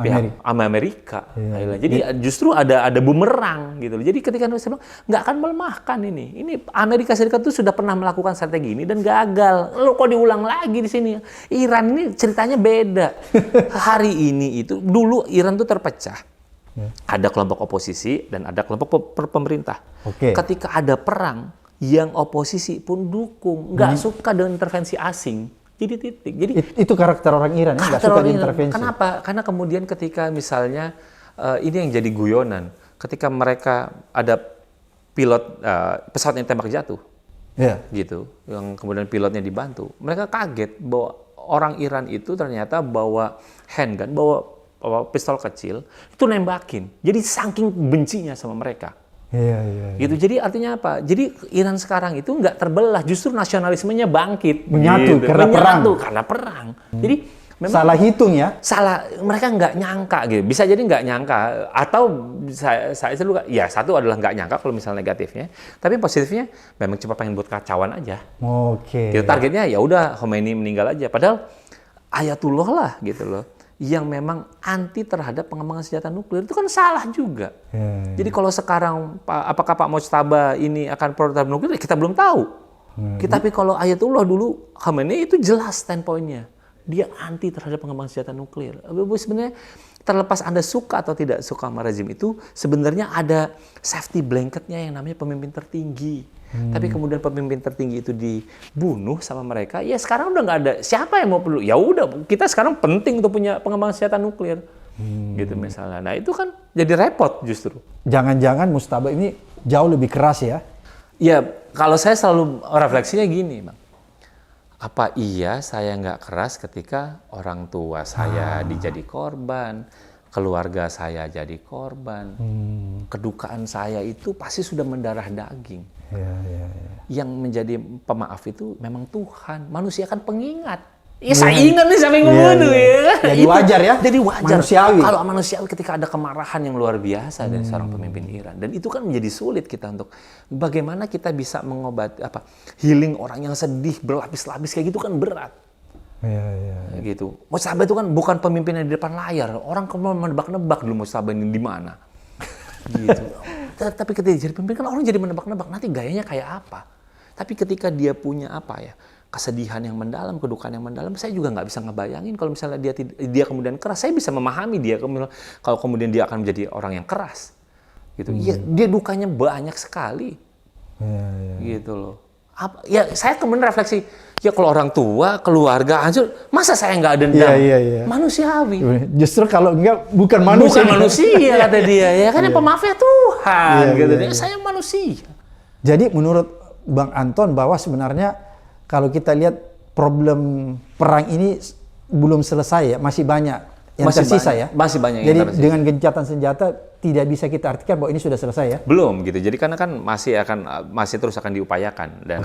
pihak Amerika. Jadi justru ada bumerang gitu. Jadi ketika saya bilang nggak akan melemahkan ini. Ini Amerika Serikat itu sudah pernah melakukan strategi ini dan gagal. Kok diulang lagi di sini? Iran ini ceritanya beda. Hari ini itu dulu Iran itu terpecah. Ada kelompok oposisi dan ada kelompok pemerintah. Ketika ada perang, yang oposisi pun dukung, nggak suka dengan intervensi asing. Jadi titik. Jadi itu karakter orang Iran ya, nggak suka diintervensi. Kenapa? Karena kemudian ketika misalnya ini yang jadi guyonan, ketika mereka ada pilot pesawat yang tembak jatuh, gitu, yang kemudian pilotnya dibantu, mereka kaget bahwa orang Iran itu ternyata bawa handgun, bawa pistol kecil, itu nembakin. Jadi saking bencinya sama mereka. Gitu. Jadi artinya apa? Jadi Iran sekarang itu nggak terbelah, justru nasionalismenya bangkit. Menyatu gitu. Karena perang. Jadi memang salah hitung ya? Salah, mereka nggak nyangka gitu. Bisa jadi nggak nyangka, atau saya selalu satu adalah nggak nyangka kalau misalnya negatifnya, tapi positifnya memang cuma pengen buat kacauan aja. Gitu, targetnya ya udah Khomeini meninggal aja. Padahal Ayatullah lah gitu loh, yang memang anti terhadap pengembangan senjata nuklir, itu kan salah juga. Jadi kalau sekarang apakah Pak Mojtaba ini akan pro terhadap nuklir, kita belum tahu. Tapi kalau Ayatullah dulu, Khamenei itu jelas standpoint-nya. Dia anti terhadap pengembangan senjata nuklir. Sebenarnya terlepas Anda suka atau tidak suka sama rezim itu, sebenarnya ada safety blanket-nya yang namanya pemimpin tertinggi. Tapi kemudian pemimpin tertinggi itu dibunuh sama mereka, ya sekarang udah nggak ada siapa yang mau perlu. Ya udah, kita sekarang penting untuk punya pengembangan senjata nuklir, gitu misalnya. Nah itu kan jadi repot justru. Jangan-jangan Mojtaba ini jauh lebih keras ya? Ya kalau saya selalu refleksinya gini, Bang. Apa iya saya nggak keras ketika orang tua saya dijadi korban, keluarga saya jadi korban, kedukaan saya itu pasti sudah mendarah daging. Yang menjadi pemaaf itu memang Tuhan. Manusia kan pengingat. Ya saingan nih sampai membunuh ya. Jadi wajar ya. Jadi wajar. Manusiawi. Kalau manusiawi ketika ada kemarahan yang luar biasa dari seorang pemimpin Iran, dan itu kan menjadi sulit kita untuk bagaimana kita bisa mengobati healing orang yang sedih berlapis-lapis kayak gitu kan berat. Iya. Gitu. Mojtaba itu kan bukan pemimpin yang di depan layar. Orang kan menebak-nebak dulu Mojtaba ini di mana. Gitu. Tapi ketika jadi pemimpin kan orang jadi menebak-nebak nanti gayanya kayak apa. Tapi ketika dia punya kesedihan yang mendalam, kedukaan yang mendalam, saya juga nggak bisa ngebayangin kalau misalnya dia kemudian keras. Saya bisa memahami dia kalau kemudian dia akan menjadi orang yang keras, gitu. Ya, dia dukanya banyak sekali, gitu loh. Ya saya kemudian refleksi, ya kalau orang tua, keluarga hancur, masa saya nggak dendam? Manusiawi. Justru kalau enggak bukan manusia. Bukan manusia kata dia, ya kan yang pemaafnya Tuhan, gitu. Saya manusia. Jadi menurut Bang Anton bahwa sebenarnya kalau kita lihat problem perang ini belum selesai ya, masih banyak yang tersisa ya. Masih banyak yang tersisa. Dengan gencatan senjata tidak bisa kita artikan bahwa ini sudah selesai ya. Belum gitu. Jadi karena kan masih terus akan diupayakan, dan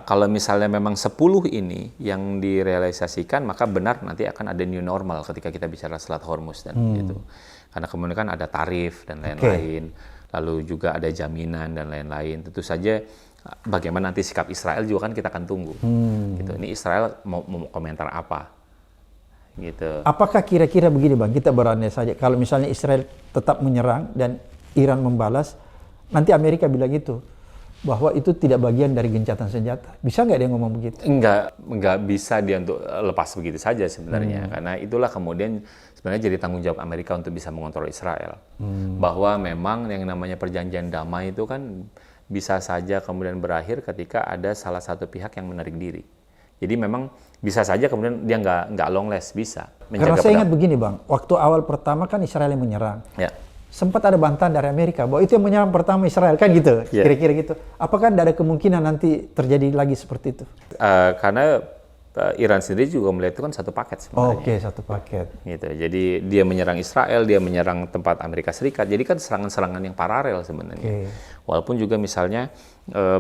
kalau misalnya memang 10 ini yang direalisasikan, maka benar nanti akan ada new normal ketika kita bicara Selat Hormuz dan gitu. Karena kemudian kan ada tarif dan lain-lain. Lalu juga ada jaminan dan lain-lain. Tentu saja bagaimana nanti sikap Israel juga kan kita akan tunggu. Gitu. Ini Israel mau komentar apa? Gitu. Apakah kira-kira begini Bang, kita berandai saja kalau misalnya Israel tetap menyerang dan Iran membalas, nanti Amerika bilang gitu bahwa itu tidak bagian dari gencatan senjata. Bisa nggak dia ngomong begitu? Enggak bisa dia untuk lepas begitu saja sebenarnya. Karena itulah kemudian sebenarnya jadi tanggung jawab Amerika untuk bisa mengontrol Israel. Bahwa memang yang namanya perjanjian damai itu kan bisa saja kemudian berakhir ketika ada salah satu pihak yang menarik diri. Jadi memang bisa saja kemudian dia nggak long last, bisa. Karena saya ingat begini Bang, waktu awal pertama kan Israel yang menyerang. Ya. Sempat ada bantahan dari Amerika bahwa itu yang menyerang pertama Israel, kan gitu, kira-kira gitu. Apakah ada kemungkinan nanti terjadi lagi seperti itu? Karena Iran sendiri juga melihat itu kan satu paket sebenarnya. Satu paket. Gitu. Jadi dia menyerang Israel, dia menyerang tempat Amerika Serikat. Jadi kan serangan-serangan yang paralel sebenarnya. Walaupun juga misalnya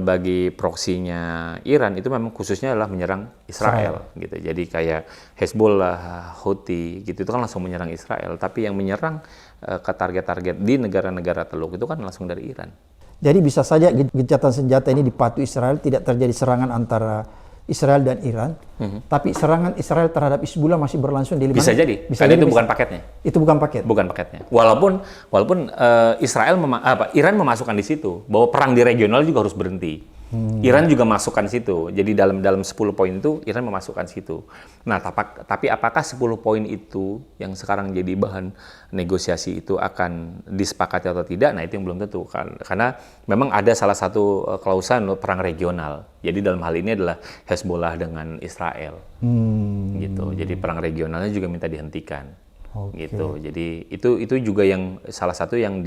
bagi proksinya Iran itu memang khususnya adalah menyerang Israel. Gitu. Jadi kayak Hezbollah, Houthi gitu itu kan langsung menyerang Israel. Tapi yang menyerang ke target-target di negara-negara Teluk itu kan langsung dari Iran. Jadi bisa saja gencatan senjata ini dipatuhi Israel, tidak terjadi serangan antara Israel dan Iran, tapi serangan Israel terhadap Hizbullah masih berlangsung di Lebanon. Bisa jadi, karena itu bukan paketnya. Itu bukan paket. Bukan paketnya. Walaupun Iran memasukkan di situ bahwa perang di regional juga harus berhenti. Iran juga masukkan situ. Jadi dalam 10 poin itu Iran memasukkan situ. Nah, tapi apakah 10 poin itu yang sekarang jadi bahan negosiasi itu akan disepakati atau tidak? Nah, itu yang belum tentu. Karena memang ada salah satu klausul perang regional. Jadi dalam hal ini adalah Hezbollah dengan Israel. Gitu. Jadi perang regionalnya juga minta dihentikan. Gitu. Jadi itu juga yang salah satu yang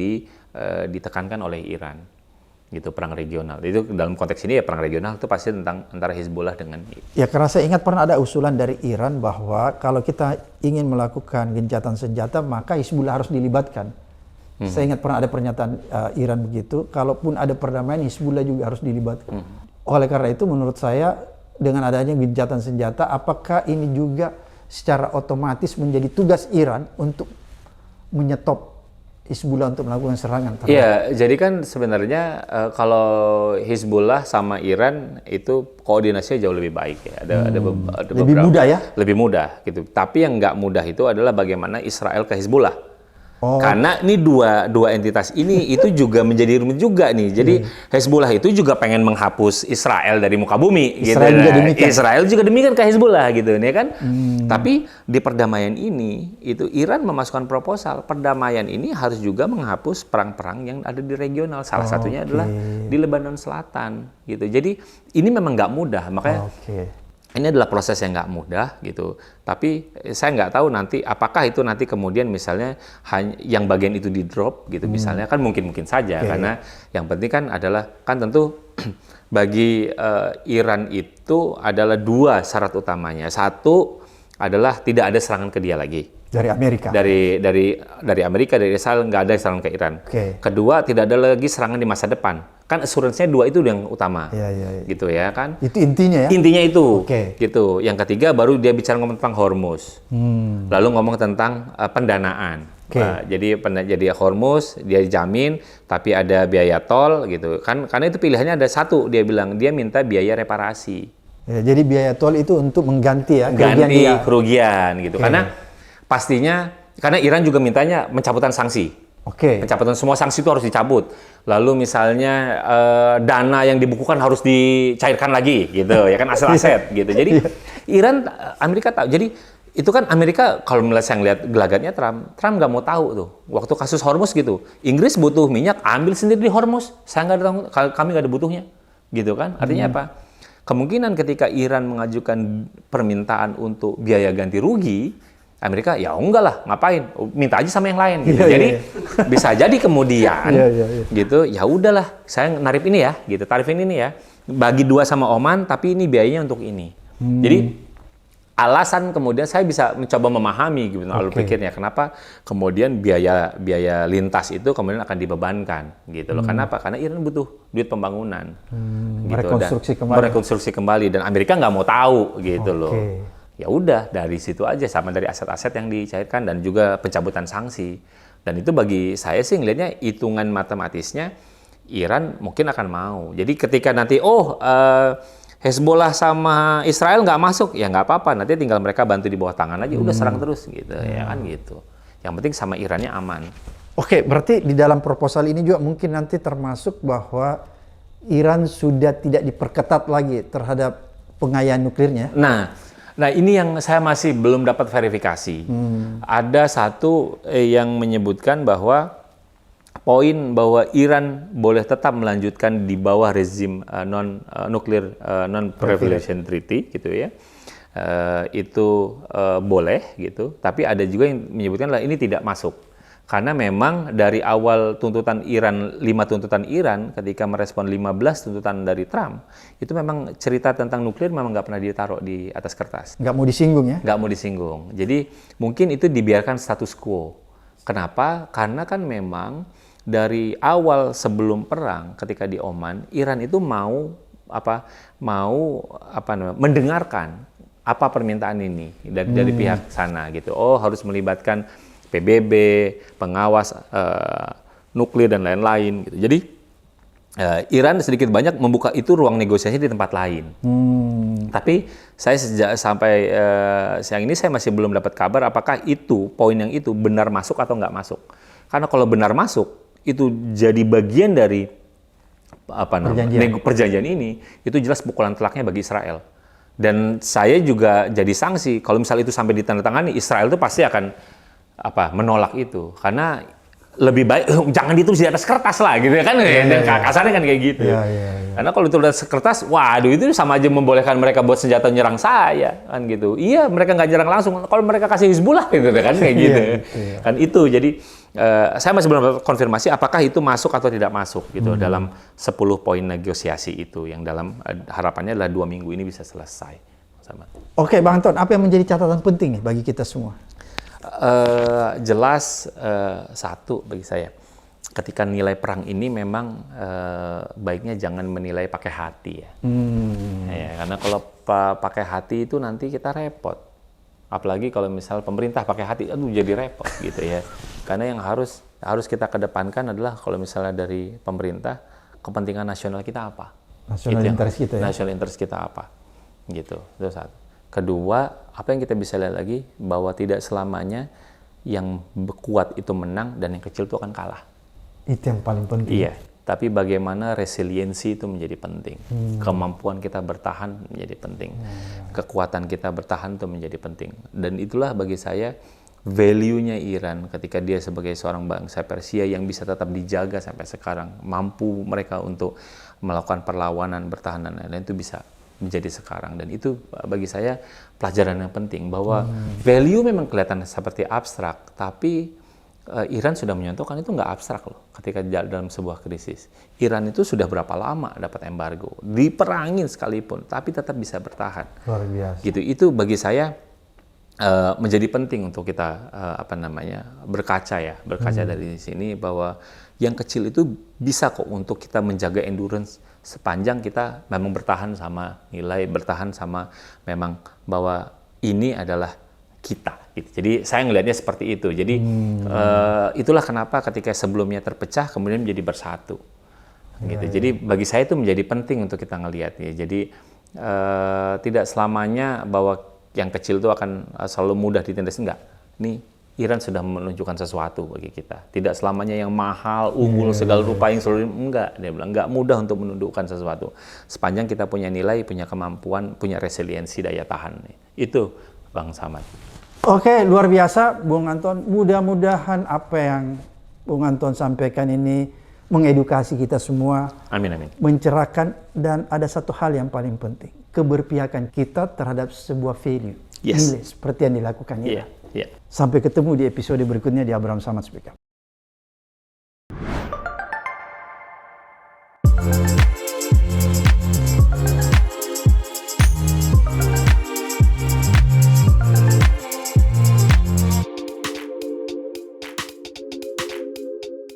ditekankan oleh Iran. Gitu, perang regional. Itu dalam konteks ini ya perang regional itu pasti tentang antara Hizbullah dengan... Ya, karena saya ingat pernah ada usulan dari Iran bahwa kalau kita ingin melakukan gencatan senjata maka Hizbullah harus dilibatkan. Saya ingat pernah ada pernyataan Iran begitu, kalaupun ada perdamaian Hizbullah juga harus dilibatkan. Oleh karena itu menurut saya dengan adanya gencatan senjata, apakah ini juga secara otomatis menjadi tugas Iran untuk menyetop Hizbullah untuk melakukan serangan? Iya, jadi kan sebenarnya kalau Hizbullah sama Iran itu koordinasinya jauh lebih baik ya. Ada lebih mudah ya? Lebih mudah gitu. Tapi yang nggak mudah itu adalah bagaimana Israel ke Hizbullah. Karena ini dua entitas ini itu juga menjadi rumit juga nih. Jadi Hezbollah itu juga pengen menghapus Israel dari muka bumi. Israel juga demikian ke Hezbollah gitu, ya kan? Tapi di perdamaian ini itu Iran memasukkan proposal perdamaian ini harus juga menghapus perang-perang yang ada di regional. Salah satunya adalah di Lebanon Selatan gitu. Jadi ini memang nggak mudah, makanya. Ini adalah proses yang nggak mudah gitu, tapi saya nggak tahu nanti apakah itu nanti kemudian misalnya yang bagian itu di drop gitu misalnya kan mungkin saja karena yang penting kan adalah kan tentu bagi Iran itu adalah dua syarat utamanya. Satu adalah tidak ada serangan ke dia lagi. Dari Amerika. Dari Amerika, dari Israel nggak ada serangan ke Iran. Kedua, tidak ada lagi serangan di masa depan. Kan assurance-nya 2 itu yang utama. Iya. Gitu ya kan. Itu intinya ya? Intinya itu. Oke. Gitu. Yang ketiga baru dia bicara ngomong tentang Hormuz. Lalu ngomong tentang pendanaan. Oke. Jadi Hormuz dia dijamin, tapi ada biaya tol gitu. Kan karena itu pilihannya ada satu, dia bilang dia minta biaya reparasi. Ya, jadi biaya tol itu untuk mengganti ya kerugian gitu. Karena pastinya karena Iran juga mintanya pencabutan sanksi. Pencabutan semua sanksi itu harus dicabut. Lalu misalnya dana yang dibukukan harus dicairkan lagi gitu ya kan, aset-aset gitu. Jadi Iran, Amerika tahu. Jadi itu kan Amerika kalau saya ngeliat gelagatnya Trump nggak mau tahu tuh. Waktu kasus Hormuz gitu, Inggris butuh minyak, ambil sendiri di Hormuz. Kami nggak ada butuhnya, gitu kan? Artinya apa? Kemungkinan ketika Iran mengajukan permintaan untuk biaya ganti rugi, Amerika ya enggak lah, ngapain? Minta aja sama yang lain gitu. Jadi bisa jadi kemudian gitu, ya udahlah, saya narif ini ya, gitu. Tarifin ini ya. Bagi 2 sama Oman, tapi ini biayanya untuk ini. Jadi alasan kemudian saya bisa mencoba memahami gitu lalu pikirnya kenapa kemudian biaya lintas itu kemudian akan dibebankan gitu loh. Kenapa? Karena Iran butuh duit pembangunan. Gitu. Merekonstruksi kembali dan Amerika nggak mau tahu gitu loh. Ya udah dari situ aja, sama dari aset-aset yang dicairkan dan juga pencabutan sanksi. Dan itu bagi saya sih ngelihatnya hitungan matematisnya Iran mungkin akan mau. Jadi ketika nanti Hezbollah sama Israel nggak masuk, ya nggak apa-apa. Nanti tinggal mereka bantu di bawah tangan aja, udah serang terus gitu, ya kan gitu. Yang penting sama Irannya aman. Oke, berarti di dalam proposal ini juga mungkin nanti termasuk bahwa Iran sudah tidak diperketat lagi terhadap pengayaan nuklirnya. Nah ini yang saya masih belum dapat verifikasi. Ada satu yang menyebutkan bahwa poin bahwa Iran boleh tetap melanjutkan di bawah rezim non-nuklir non-proliferation treaty gitu ya. Itu boleh gitu. Tapi ada juga yang menyebutkan lah ini tidak masuk. Karena memang dari awal tuntutan Iran, 5 tuntutan Iran ketika merespon 15 tuntutan dari Trump, itu memang cerita tentang nuklir memang nggak pernah ditaruh di atas kertas. Nggak mau disinggung ya? Nggak mau disinggung. Jadi mungkin itu dibiarkan status quo. Kenapa? Karena kan memang dari awal sebelum perang ketika di Oman, Iran itu mau mendengarkan apa permintaan ini dari pihak sana gitu. Oh, harus melibatkan PBB, pengawas nuklir dan lain-lain gitu. Jadi Iran sedikit banyak membuka itu ruang negosiasi di tempat lain. Tapi saya sampai siang ini saya masih belum dapat kabar apakah itu poin yang itu benar masuk atau nggak masuk. Karena kalau benar masuk itu jadi bagian dari perjanjian ini, itu jelas pukulan telaknya bagi Israel. Dan saya juga jadi sanksi kalau misal itu sampai ditandatangani, Israel itu pasti akan menolak itu, karena lebih baik jangan ditulis di atas kertas lah gitu kan, dan kasarnya kan kayak gitu. Karena kalau ditulis di atas kertas, waduh itu sama aja membolehkan mereka buat senjata nyerang saya kan gitu. Iya, mereka nggak nyerang langsung, kalau mereka kasih Hizbullah gitu kan kayak gitu. Kan itu jadi saya masih belum konfirmasi apakah itu masuk atau tidak masuk gitu dalam 10 poin negosiasi itu yang dalam harapannya adalah 2 minggu ini bisa selesai. Oke, Bang Anton, apa yang menjadi catatan penting nih bagi kita semua? Jelas satu bagi saya, ketika nilai perang ini memang baiknya jangan menilai pakai hati ya. Karena kalau pakai hati itu nanti kita repot. Apalagi kalau misal pemerintah pakai hati, aduh jadi repot gitu ya. Karena yang harus kita kedepankan adalah kalau misalnya dari pemerintah, kepentingan nasional kita apa? National interest kita ya. National interest kita apa? Gitu. Itu satu. Kedua, apa yang kita bisa lihat lagi bahwa tidak selamanya yang kuat itu menang dan yang kecil itu akan kalah. Itu yang paling penting. Iya, tapi bagaimana resiliensi itu menjadi penting. Kemampuan kita bertahan menjadi penting. Kekuatan kita bertahan itu menjadi penting. Dan itulah bagi saya value-nya Iran ketika dia sebagai seorang bangsa Persia yang bisa tetap dijaga sampai sekarang. Mampu mereka untuk melakukan perlawanan, bertahan dan lain-lain itu bisa menjadi sekarang. Dan itu bagi saya pelajaran yang penting bahwa value memang kelihatan seperti abstrak, tapi Iran sudah menyontohkan itu nggak abstrak loh ketika dalam sebuah krisis. Iran itu sudah berapa lama dapat embargo, diperangin sekalipun, tapi tetap bisa bertahan. Luar biasa. Gitu. Itu bagi saya menjadi penting untuk kita berkaca dari sini bahwa yang kecil itu bisa kok untuk kita menjaga endurance sepanjang kita memang bertahan sama nilai, bertahan sama memang bahwa ini adalah kita. Gitu. Jadi saya ngelihatnya seperti itu. Jadi itulah kenapa ketika sebelumnya terpecah kemudian menjadi bersatu. Gitu. Jadi bagi saya itu menjadi penting untuk kita ngelihat ya. Jadi tidak selamanya bahwa yang kecil itu akan selalu mudah ditindas, enggak. Ini Iran sudah menunjukkan sesuatu bagi kita. Tidak selamanya yang mahal, unggul segala rupa yang selalu enggak. Dia bilang enggak mudah untuk menundukkan sesuatu. Sepanjang kita punya nilai, punya kemampuan, punya resiliensi daya tahan. Itu Bang Samad. Oke, luar biasa Bung Anton. Mudah-mudahan apa yang Bung Anton sampaikan ini mengedukasi kita semua. Amin, amin. Mencerahkan, dan ada satu hal yang paling penting. Keberpihakan kita terhadap sebuah value. Yes. Nilai, seperti yang dilakukan Iya, iya. Sampai ketemu di episode berikutnya di Abraham Samad Speak Up.